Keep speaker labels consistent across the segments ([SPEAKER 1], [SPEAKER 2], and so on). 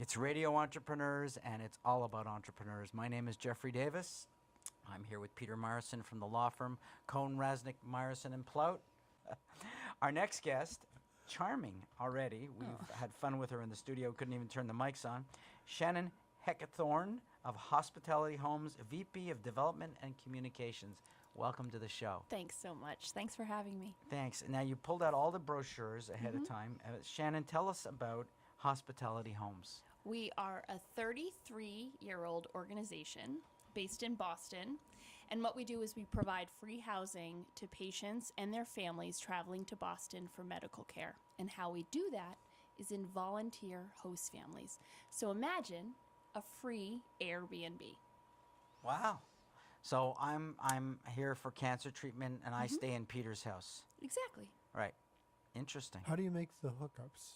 [SPEAKER 1] It's Radio Entrepreneurs, and it's all about entrepreneurs. My name is Jeffrey Davis. I'm here with Peter Myerson from the law firm Cohn, Rasnick, Myerson and Plout. Our next guest, charming already. We've had fun with her in the studio. Couldn't even turn the mics on. Shannon Heckethorn of Hospitality Homes, VP of Development and Communications. Welcome to the show.
[SPEAKER 2] Thanks so much. Thanks for having me.
[SPEAKER 1] Thanks. Now, you pulled out all the brochures ahead of time. Shannon, tell us about Hospitality Homes.
[SPEAKER 2] We are a 33-year-old organization based in Boston, and what we do is we provide free housing to patients and their families traveling to Boston for medical care. And how we do that is in volunteer host families. So imagine a free Airbnb.
[SPEAKER 1] Wow. So I'm here for cancer treatment, and I stay in Peter's house.
[SPEAKER 2] Exactly.
[SPEAKER 1] Right. Interesting.
[SPEAKER 3] How do you make the hookups?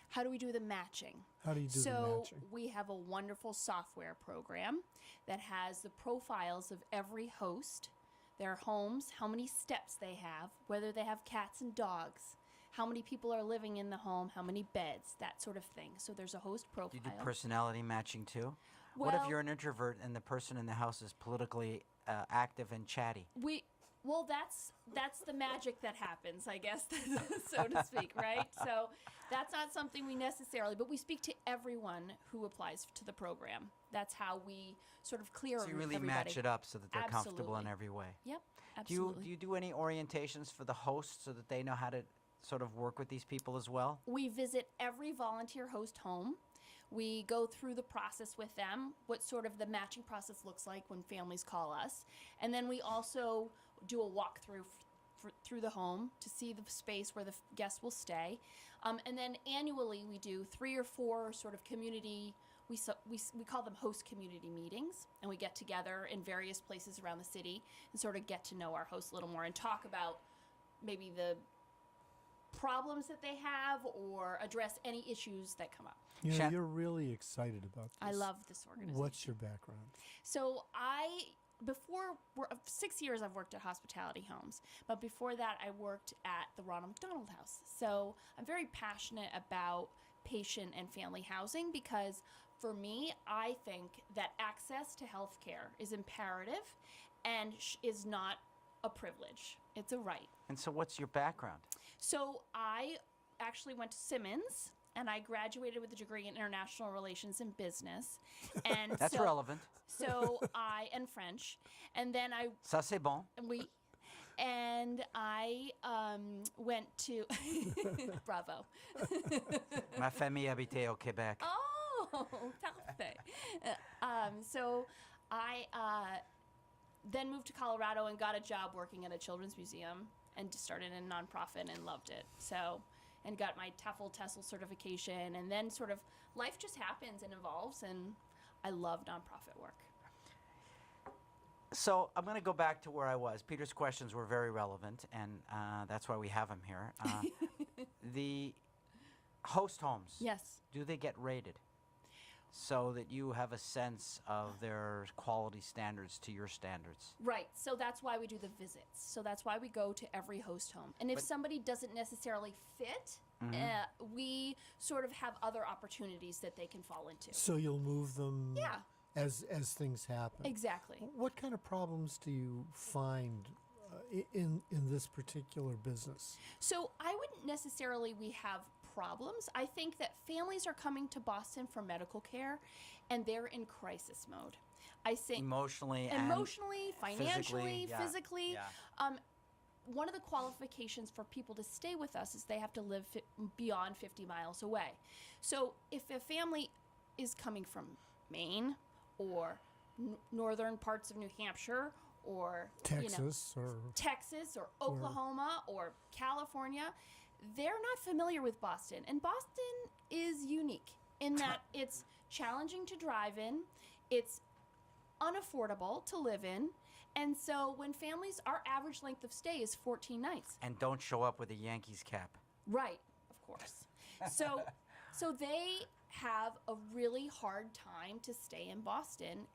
[SPEAKER 2] How do we do the matching?
[SPEAKER 3] How do you do the matching?
[SPEAKER 2] So we have a wonderful software program that has the profiles of every host, their homes, how many steps they have, whether they have cats and dogs, how many people are living in the home, how many beds, that sort of thing. So there's a host profile.
[SPEAKER 1] Do you do personality matching too? What if you're an introvert and the person in the house is politically active and chatty?
[SPEAKER 2] Well, that's the magic that happens, I guess, so to speak, right? So that's not something we necessarily, but we speak to everyone who applies to the program. That's how we sort of clear
[SPEAKER 1] So you really
[SPEAKER 2] everybody.
[SPEAKER 1] match it up so that they're comfortable in
[SPEAKER 2] Absolutely.
[SPEAKER 1] every way.
[SPEAKER 2] Yep, absolutely.
[SPEAKER 1] Do you do any orientations for the hosts so that they know how to sort of work with these people as well?
[SPEAKER 2] We visit every volunteer host home. We go through the process with them, what sort of the matching process looks like when families call us. And then we also do a walkthrough through the home to see the space where the guests will stay. And then annually we do 3 or 4 sort of community, we call them host community meetings, and we get together in various places around the city and sort of get to know our hosts a little more and talk about maybe the problems that they have or address any issues that come up.
[SPEAKER 3] You know, you're really excited about this.
[SPEAKER 2] I love this organization.
[SPEAKER 3] What's your background?
[SPEAKER 2] So before 6 years I've worked at Hospitality Homes, but before that I worked at the Ronald McDonald House. So I'm very passionate about patient and family housing because for me, I think that access to health care is imperative and is not a privilege. It's a right.
[SPEAKER 1] And so what's your background?
[SPEAKER 2] So I actually went to Simmons, and I graduated with a degree in international relations and business. And
[SPEAKER 1] That's relevant.
[SPEAKER 2] So and French, and then
[SPEAKER 1] Ça c'est bon.
[SPEAKER 2] and I went to bravo.
[SPEAKER 1] Ma famille habitait au Québec.
[SPEAKER 2] Oh, parfait. So I then moved to Colorado and got a job working at a children's museum and started a nonprofit and loved it. So, and got my TEFL certification, and then sort of life just happens and evolves, and I love nonprofit work.
[SPEAKER 1] So I'm going to go back to where I was. Peter's questions were very relevant, and that's why we have him here. The host homes.
[SPEAKER 2] Yes.
[SPEAKER 1] Do they get rated so that you have a sense of their quality standards to your standards?
[SPEAKER 2] Right. So that's why we do the visits. So that's why we go to every host home. And if somebody doesn't necessarily fit, we sort of have other opportunities that they can fall into.
[SPEAKER 3] So you'll move them
[SPEAKER 2] Yeah.
[SPEAKER 3] as things happen.
[SPEAKER 2] Exactly.
[SPEAKER 3] What kind of problems do you find in this particular business?
[SPEAKER 2] So I wouldn't necessarily we have problems. I think that families are coming to Boston for medical care, and they're in crisis mode. I think
[SPEAKER 1] Emotionally,
[SPEAKER 2] financially, physically.
[SPEAKER 1] Yeah.
[SPEAKER 2] One of the qualifications for people to stay with us is they have to live beyond 50 miles away. So if a family is coming from Maine or northern parts of New Hampshire or
[SPEAKER 3] Texas
[SPEAKER 2] or Oklahoma or California, they're not familiar with Boston. And Boston is unique in that it's challenging to drive in, it's unaffordable to live in, and so when families, our average length of stay is 14 nights.
[SPEAKER 1] And don't show up with a Yankees cap.
[SPEAKER 2] Right, of course. So they have a really hard time to stay in Boston,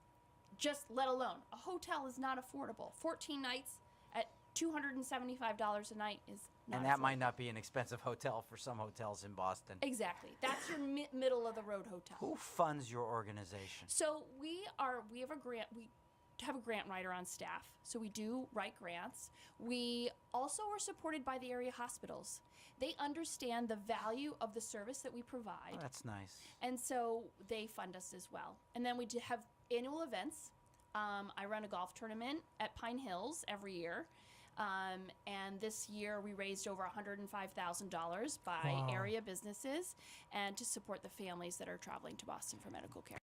[SPEAKER 2] just let alone. A hotel is not affordable. 14 nights at $275 a night is not
[SPEAKER 1] And that might
[SPEAKER 2] affordable.
[SPEAKER 1] not be an expensive hotel for some hotels in Boston.
[SPEAKER 2] Exactly. That's your middle of the road hotel.
[SPEAKER 1] Who funds your organization?
[SPEAKER 2] So we have a grant. We have a grant writer on staff. So we do write grants. We also are supported by the area hospitals. They understand the value of the service that we provide.
[SPEAKER 1] Oh, that's nice.
[SPEAKER 2] And so they fund us as well. And then we do have annual events. I run a golf tournament at Pine Hills every year. And this year we raised over $105,000 by
[SPEAKER 3] Wow.
[SPEAKER 2] area businesses and to support the families that are traveling to Boston for medical care.